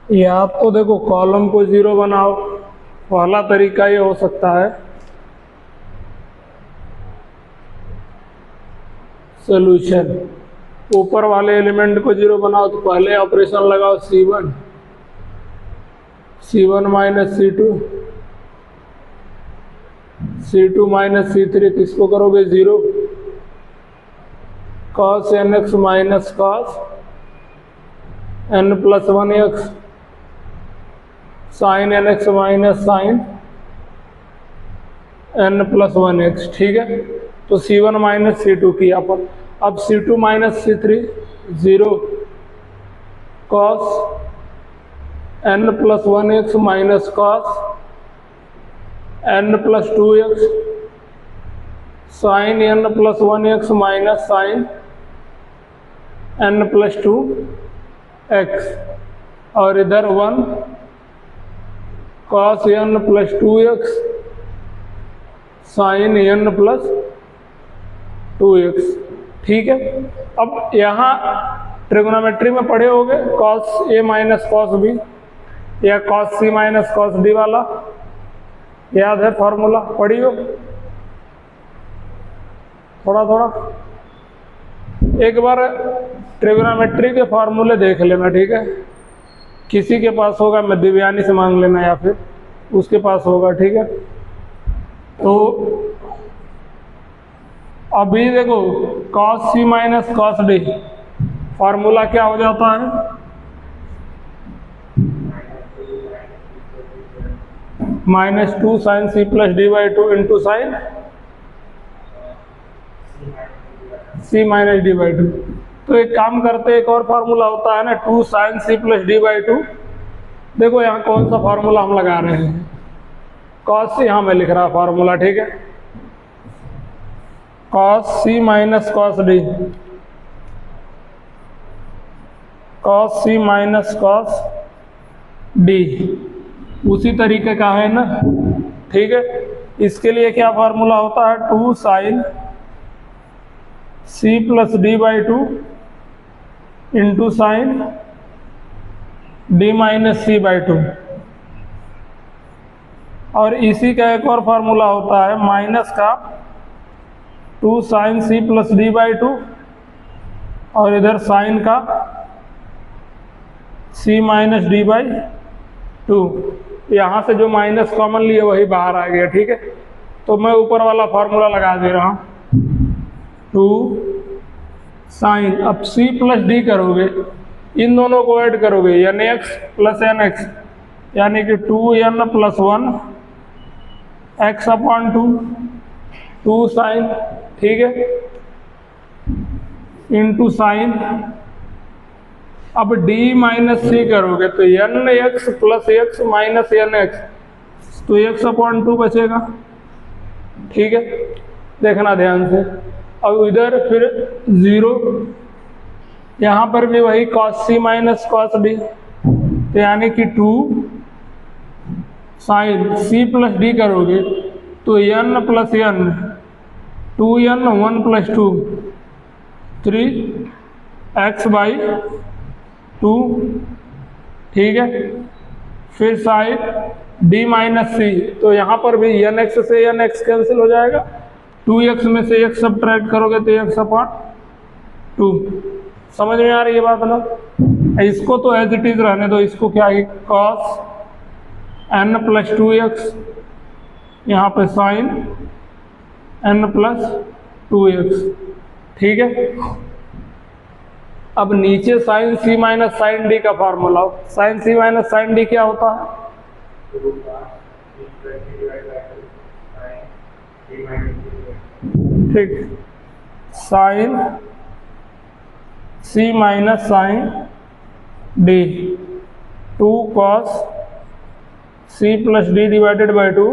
या तो देखो कॉलम को 0 बनाओ, पहला तरीका ये हो सकता है। सॉल्यूशन, ऊपर वाले एलिमेंट को 0 बनाओ तो पहले ऑपरेशन लगाओ C1 minus C2 minus C3, तो इसको करोगे 0। cos nx minus cos n plus 1x, sin nx minus sin n plus 1x, ठीक है। तो C1 माइनस C2 किया अपन। अब C2 minus C3 0 cos n plus 1x minus cos n plus 2x sin n plus 1x minus sin n plus 2x, और इधर 1 cos n plus 2x sin n plus 2x, ठीक है। अब यहाँ trigonometry में पढ़े होगे cos a minus cos b या cos c minus cos d वाला, याद है फॉर्मूला? पढ़ी हो थोड़ा थोड़ा, एक बार ट्रिग्नोमेट्री के फॉर्मूले देख लेना, ठीक है। किसी के पास होगा, मैं दिव्यानी से मांग लेना या फिर उसके पास होगा, ठीक है। तो अभी देखो cos c minus cos d formula क्या हो जाता है? Minus 2 sine c plus d by 2 into sine c minus d by 2। तो एक काम करते, एक और फार्मूला होता है ना 2 sine c plus d by 2। देखो यहाँ कौन सा फार्मूला हम लगा रहे हैं, cos c, यहाँ मैं लिख रहा फार्मूला, ठीक है। cos c minus cos d, cos c minus cos d उसी तरीके का है ना, ठीक है। इसके लिए क्या फार्मूला होता है? 2 sine c plus d by 2 into sine d minus c by 2, और इसी का एक और फार्मूला होता है माइनस का 2 sine c plus d by 2 और इधर साइन का c माइनस डी बाई 2। यहाँ से जो माइनस कॉमन लिए वही बाहर आ गया, ठीक है। तो मैं ऊपर वाला फार्मूला लगा दे रहा हूँ 2 साइन, अब c प्लस डी करोगे, इन दोनों को ऐड करोगे nx प्लस nx, यानी कि 2n plus 1 x upon 2 sign, ठीक है, इंटू साइन। अब d माइनस c करोगे तो nx plus x minus nx, तो x अपॉन 2 बचेगा, ठीक है। देखना ध्यान से। अब इधर फिर 0, यहाँ पर भी वही cos c minus cos d, तो यानी कि 2 साइन c प्लस d करोगे तो n plus n, 2n 1 plus 2 3x by 2, ठीक है। फिर साइन d माइनस c, तो यहाँ पर भी nx से nx कैंसिल हो जाएगा, 2x में से x सब्ट्रैक्ट करोगे तो x अपॉन 2। समझ में आ रही है बात ना? इसको तो एज इट इज रहने दो, इसको क्या है cos n प्लस 2x, यहाँ पे साइन n प्लस 2x, ठीक है। अब नीचे sine c minus sine d का formula, sine c minus sine d क्या होता है? ठीक, sine c minus sine d 2 cos c plus d divided by 2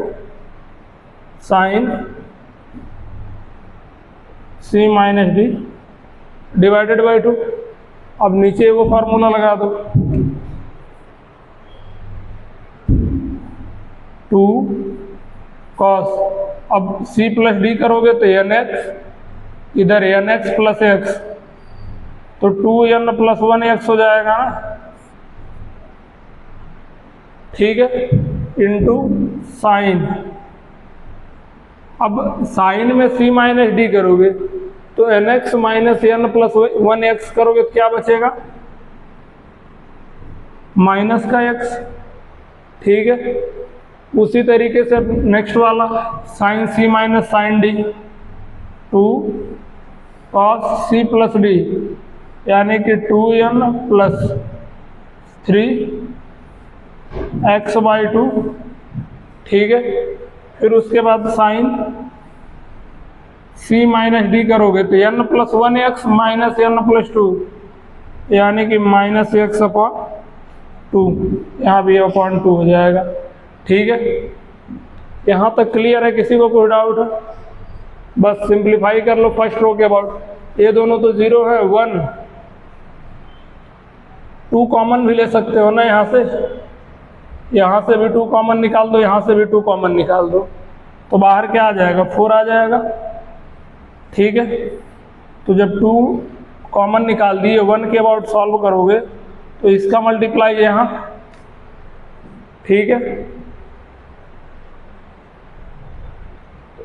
sine c minus d divided by 2। अब नीचे वो फार्मूला लगा दो 2 cos, अब c प्लस d करोगे तो nx, इधर nx प्लस x, तो 2n प्लस 1x हो जाएगा ना, ठीक है, इंटू साइन। अब साइन में c माइनस डी करोगे तो nx minus N plus 1x करोगे तो क्या बचेगा, माइनस का x। ठीक है, उसी तरीके से नेक्स्ट वाला sine c minus sine d, 2 cos c plus d, यानी कि 2n प्लस 3x/2। ठीक है, फिर उसके बाद साइन c माइनस डी करोगे तो n plus 1x minus n plus 2, यानी कि माइनस x/2, यहाँ भी अपॉन 2 हो जाएगा। ठीक है, यहाँ तक क्लियर है? किसी को कोई डाउट है? बस सिंप्लीफाई कर लो फर्स्ट रो के अबाउट। ये दोनों तो 0 है, 1 2 कॉमन भी ले सकते हो ना, यहाँ से भी 2 कॉमन निकाल दो, यहाँ से भी 2 कॉमन निकाल दो, तो बाहर क्या आ जाएगा, 4 आ जाएगा। ठीक है, तो जब 2 कॉमन निकाल दिए, 1 के अबाउट सॉल्व करोगे तो इसका मल्टीप्लाई यहाँ। ठीक है,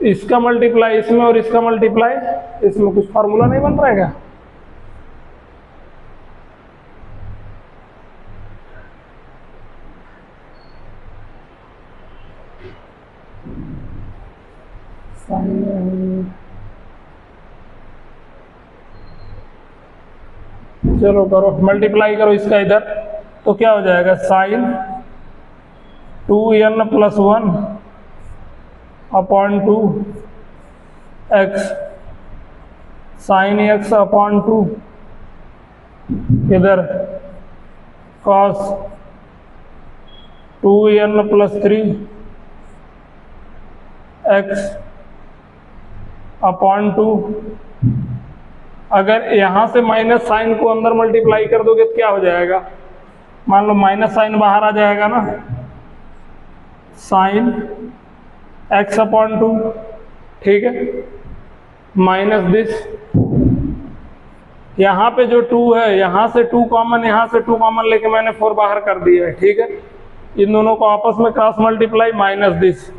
इसका मल्टीप्लाई इसमें और इसका मल्टीप्लाई इसमें, कुछ फार्मूला नहीं बन रहा है क्या? चलो करो, मल्टीप्लाई करो इसका इधर, तो क्या हो जाएगा, sine 2n plus 1 upon 2 x, sine x upon 2, इधर cos 2n plus 3 x upon 2। अगर यहाँ से माइनस साइन को अंदर मल्टीप्लाई कर दोगे तो क्या हो जाएगा, मान लो माइनस साइन बाहर आ जाएगा ना, साइन x अपॉन 2। ठीक है, माइनस दिस, यहाँ पे जो 2 है, यहाँ से 2 कॉमन, यहाँ से 2 कॉमन लेके मैंने 4 बाहर कर दिया है। ठीक है, इन दोनों को आपस में क्रॉस मल्टीप्लाई, माइनस दिस।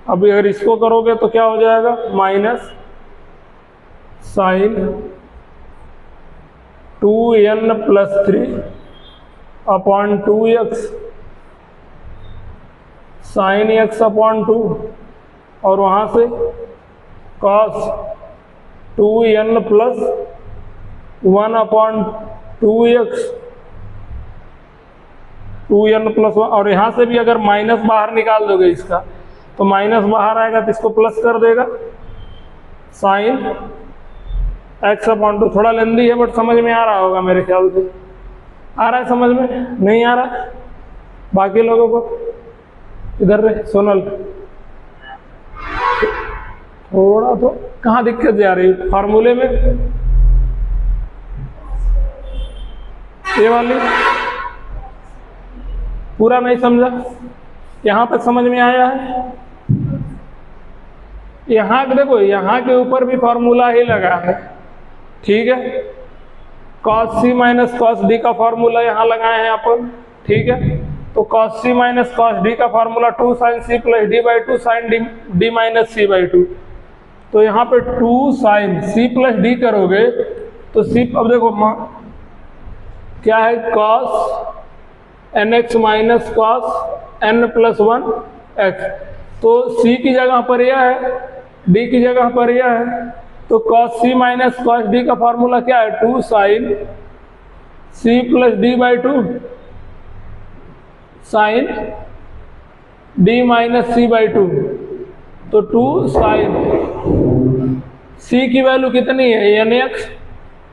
अभी अगर इसको करोगे तो क्या हो जाएगा, minus sine 2n plus 3 upon 2x, sine x upon 2, और वहाँ से cos 2n plus 1 upon 2x, 2n plus 1। और यहाँ से भी अगर माइनस बाहर निकाल दोगे इसका, तो माइनस बाहर आएगा तो इसको प्लस कर देगा, साइन x अपॉन 2। थोड़ा लेंदी है बट समझ में आ रहा होगा मेरे ख्याल से। आ रहा है समझ में? नहीं आ रहा बाकी लोगों को? इधर रहे सोनल, थोड़ा तो कहाँ दिक्कत जा रही है फार्मूले में? ये वाली पूरा नहीं समझा? यहाँ तक समझ में आया है? यहाँ देखो, यहाँ के ऊपर भी फार्मूला ही लगा है। ठीक है, cos c minus cos d का फार्मूला यहाँ लगाए हैं अपन। ठीक है, तो cos c minus cos d का formula 2 sin c plus d by 2 sin d minus c by 2। तो यहाँ पे 2 sin c प्लस d करोगे तो c, अब देखो क्या है, cos nx minus cos n plus 1 x। तो c की जगह पर यह है, d की जगह पर यह है, तो cos c minus cos d का फार्मूला क्या है, 2 sin c plus d by 2 sin d minus c by 2। तो 2 sin c की वैल्यू कितनी है, nx,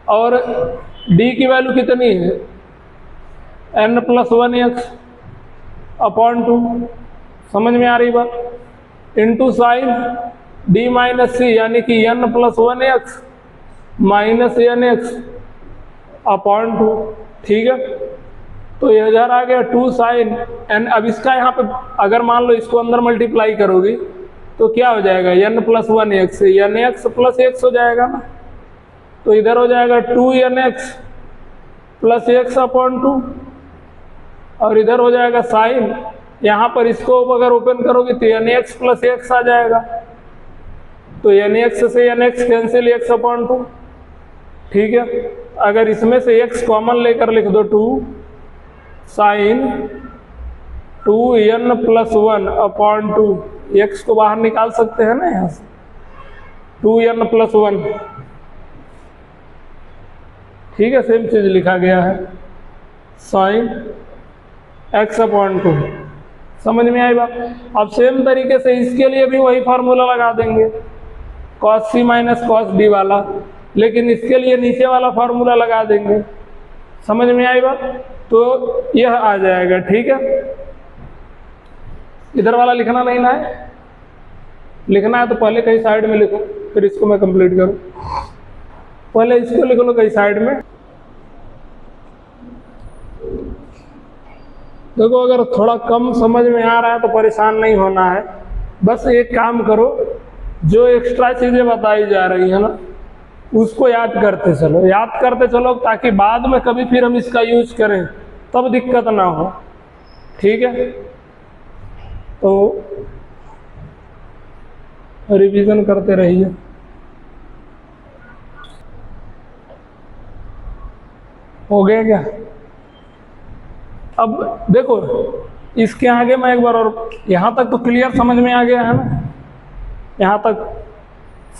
और d की वैल्यू कितनी है, n प्लस 1x अपॉन 2। समझ में आ रही बात? इंटू साइन d माइनस सी, यानी कि n plus 1x minus nx upon 2। ठीक है, तो ये इधर आ गया 2 साइन n। अब इसका यहाँ पे अगर मान लो इसको अंदर मल्टीप्लाई करोगी तो क्या हो जाएगा, n plus 1x, nx plus x हो जाएगा ना। तो इधर हो जाएगा 2nx प्लस x अपॉन 2, और इधर हो जाएगा साइन यहाँ पर इसको अगर ओपन करोगे तो NX प्लस x आ जाएगा, तो NX से NX कैंसिल x/2, ठीक है। अगर इसमें से x कॉमन लेकर लिख दो 2 साइन 2n + 1/2, x को बाहर निकाल सकते हैं ना यहाँ से, 2n + 1, ठीक है। सेम चीज लिखा गया है साइन x/2, समझ में आई बात। अब सेम तरीके से इसके लिए भी वही फार्मूला लगा देंगे cos c - cos d वाला, लेकिन इसके लिए नीचे वाला फार्मूला लगा देंगे, समझ में आई बात। तो यह आ जाएगा, ठीक है। इधर वाला लिखना नहीं ना है, लिखना है तो पहले कहीं साइड में लिखो, फिर इसको मैं कंप्लीट करूं। पहले इसको लिख लो कहीं साइड में। देखो अगर थोड़ा कम समझ में आ रहा है तो परेशान नहीं होना है, बस एक काम करो, जो एक्स्ट्रा चीजें बताई जा रही है ना उसको याद करते चलो, ताकि बाद में कभी फिर हम इसका यूज करें तब दिक्कत ना हो, ठीक है। तो रिवीजन करते रहिए। हो गया क्या? अब देखो इसके आगे मैं एक बार और, यहाँ तक तो क्लियर समझ में आ गया है ना, यहाँ तक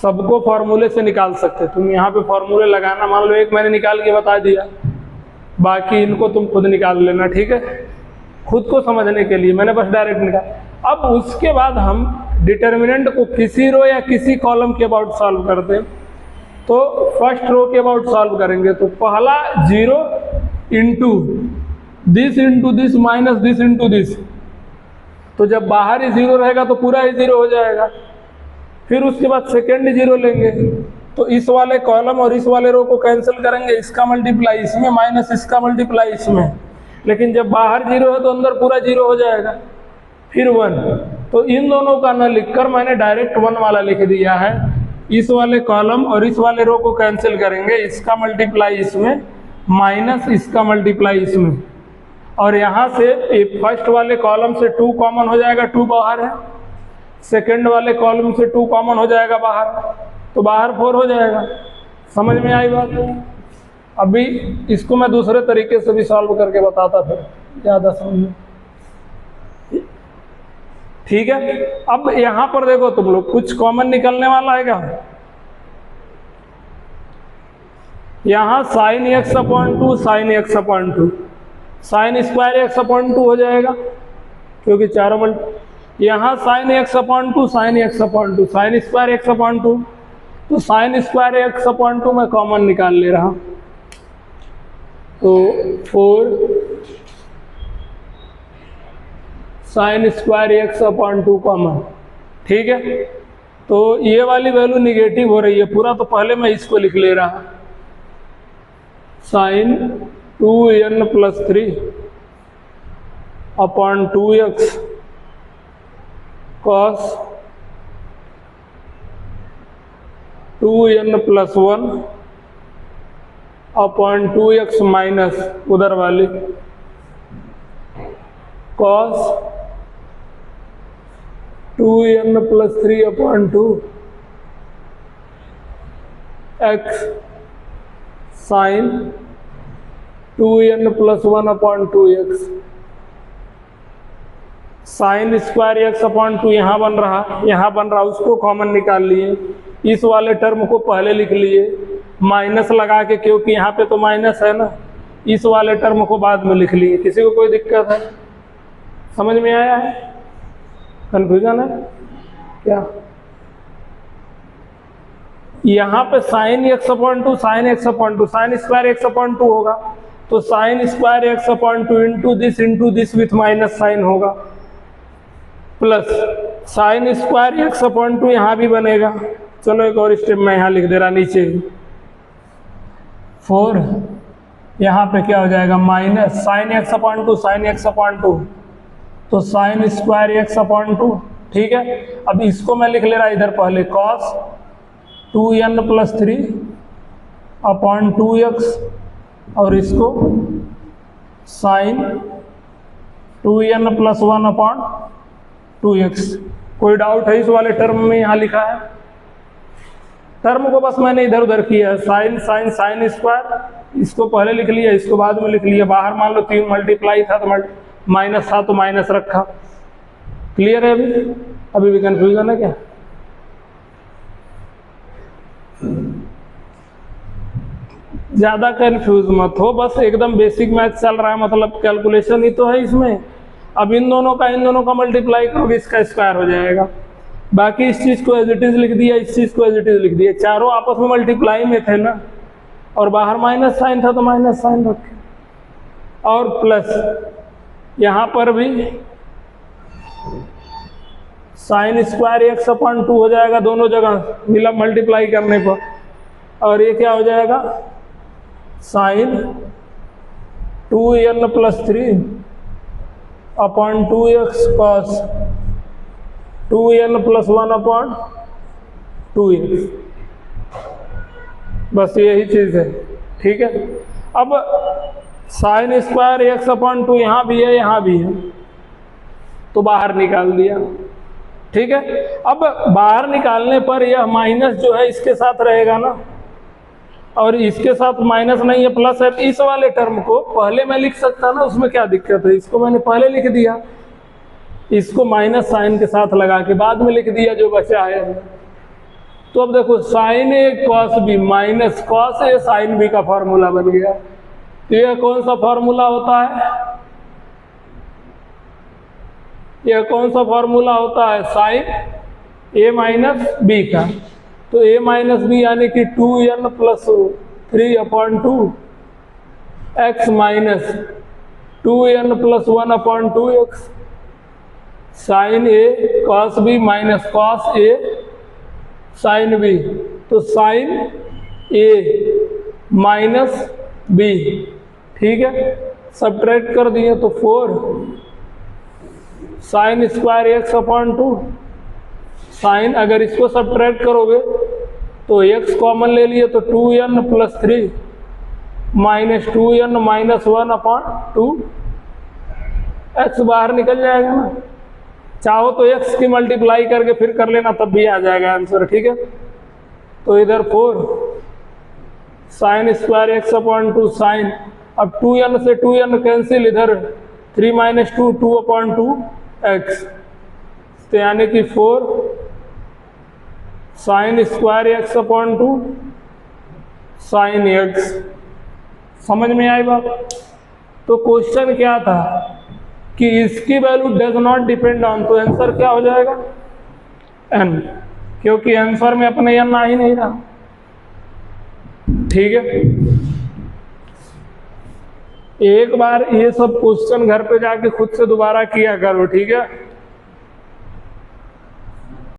सबको फार्मूले से निकाल सकते। तुम यहाँ पे फार्मूले लगाना, मान लो एक मैंने निकाल के बता दिया, बाकी इनको तुम खुद निकाल लेना, ठीक है। खुद को समझने के लिए मैंने बस डायरेक्ट निकाल। अब उसके बाद हम डिटर्मिनेंट को किसी रो या किसी कॉलम के अबाउट सॉल्व करते हैं, तो फर्स्ट रो के अबाउट सॉल्व करेंगे। तो पहला 0 into this minus this into this, तो जब बाहर ही 0 रहेगा तो पूरा ही 0 हो जाएगा। फिर उसके बाद सेकेंड 0 लेंगे, तो इस वाले कॉलम और इस वाले रो को कैंसिल करेंगे, इसका मल्टीप्लाई इसमें माइनस इसका मल्टीप्लाई इसमें, लेकिन जब बाहर 0 है तो अंदर पूरा 0 हो जाएगा। फिर 1, तो इन दोनों का न लिखकर मैंने डायरेक्ट 1 वाला लिख दिया है। इस वाले कॉलम और इस वाले रो को कैंसिल करेंगे, इसका मल्टीप्लाई इसमें माइनस इसका मल्टीप्लाई इसमें, और यहाँ से फर्स्ट वाले कॉलम से 2 कॉमन हो जाएगा, 2 बाहर है। सेकंड वाले कॉलम से 2 कॉमन हो जाएगा बाहर, तो बाहर 4 हो जाएगा। समझ में आई बात? अभी इसको मैं दूसरे तरीके से भी सॉल्व करके बताता था, ज़्यादा समझ में, ठीक है। अब यहाँ पर देखो तुम लोग, कुछ कॉमन निकलने वाला है क्या? यहाँ sign x/2 sign x/2, sign square x/2 हो जाएगा, क्योंकि चारों यहाँ sign x/2 sign x/2 sign square x/2, तो साइन स्क्वायर x/2 मैं कॉमन निकाल ले रहा हूँ, तो 4 साइन स्क्वायर x/2 कॉमन, ठीक है। तो ये वाली वैल्यू निगेटिव हो रही है पूरा, तो पहले मैं इसको लिख ले रहा, sign 2n + 3/2x cos 2n + 1/2x minus उधर वाली cos 2n + 3/2x sign 2n + 1/2x, sign square x/2 यहाँ बन रहा, उसको कॉमन निकाल लिए, इस वाले टर्म को पहले लिख लिए माइनस लगा के, क्योंकि यहाँ पे तो माइनस है ना, इस वाले टर्म को बाद में लिख लिए। किसी को कोई दिक्कत है? समझ में आया है? कंफ्यूजन है क्या? यहाँ पे sign x/2 sign x/2 sign square x/2 होगा, तो sine square x/2 into this with minus sine होगा, प्लस साइन स्क्वायर x/2 यहाँ भी बनेगा। चलो एक और स्टेप मैं यहाँ लिख दे रहा नीचे, 4 यहाँ पे क्या हो जाएगा, minus sign x/2 sign x/2, तो साइन स्क्वायर x/2, ठीक है। अब इसको मैं लिख ले रहा इधर पहले, cos 2n + 3/2x, और इसको साइन 2n प्लस 1/2x। कोई डाउट है इस वाले टर्म में? यहाँ लिखा है टर्म को बस मैंने इधर उधर किया है, साइन साइन साइन स्क्वायर, इसको पहले लिख लिया, इसको बाद में लिख लिया। बाहर मान लो 3 मल्टीप्लाई था तो माइनस था तो माइनस रखा। क्लियर है? अभी भी कंफ्यूजन है क्या? ज्यादा कंफ्यूज मत हो, बस एकदम बेसिक मैथ चल रहा है, मतलब कैलकुलेशन ही तो है इसमें। अब इन दोनों का मल्टीप्लाई करोगे, इसका स्क्वायर हो जाएगा। बाकी इस चीज को एज इट इज लिख दिया, इस चीज को एज इट इज लिख दिया। चारों आपस में मल्टीप्लाई में थे ना, और बाहर माइनस साइन था तो माइनस साइन रखे, और प्लस यहाँ पर भी साइन स्क्वायर x/2 हो जाएगा दोनों जगह मिला मल्टीप्लाई करने पर। और ये क्या हो जाएगा? Sine 2n + 3/2x cos 2n + 1/2x। बस यही चीज है, ठीक है। अब साइन स्क्वायर x/2 यहाँ भी है, यहाँ भी है, तो बाहर निकाल दिया, ठीक है। अब बाहर निकालने पर यह माइनस जो है इसके साथ रहेगा ना, और इसके साथ माइनस नहीं है, प्लस है। इस वाले टर्म को पहले मैं लिख सकता ना, उसमें क्या दिक्कत है? इसको मैंने पहले लिख दिया, इसको माइनस साइन के साथ लगा के बाद में लिख दिया जो बचा है। तो अब देखो sign A cos B minus cos A sine B का फॉर्मूला बन गया। तो यह कौन सा फॉर्मूला होता है? यह कौन सा फॉर्मूला होता है? साइन ए माइनस बी का। तो a माइनस बी यानी कि 2n + 3/2 x minus 2n + 1/2x sine A cos B minus cos A sine B. तो साइन ए माइनस बी, ठीक है, सब्ट्रैक्ट कर दिए तो 4 साइन स्क्वायर x/2 साइन, अगर इसको सब्ट्रैक्ट करोगे तो x कॉमन ले लिए तो 2n + 3 माइनस 2n - 1/2 x बाहर निकल जाएगा ना। चाहो तो x की मल्टीप्लाई करके फिर कर लेना, तब भी आ जाएगा आंसर, ठीक है। तो इधर 4 साइन स्क्वायर x/2 साइन, अब 2n से 2n कैंसिल, इधर 3 - 2 2/2x, तो यानी कि 4 sign square x/2 sign x। समझ में आई बात? तो क्वेश्चन क्या था कि इसकी value does not depend on, तो आंसर क्या हो जाएगा? n, क्योंकि आंसर में अपने n आ ही नहीं रहा, ठीक है। एक बार ये सब क्वेश्चन घर पे जाके खुद से दोबारा किया करो, ठीक है।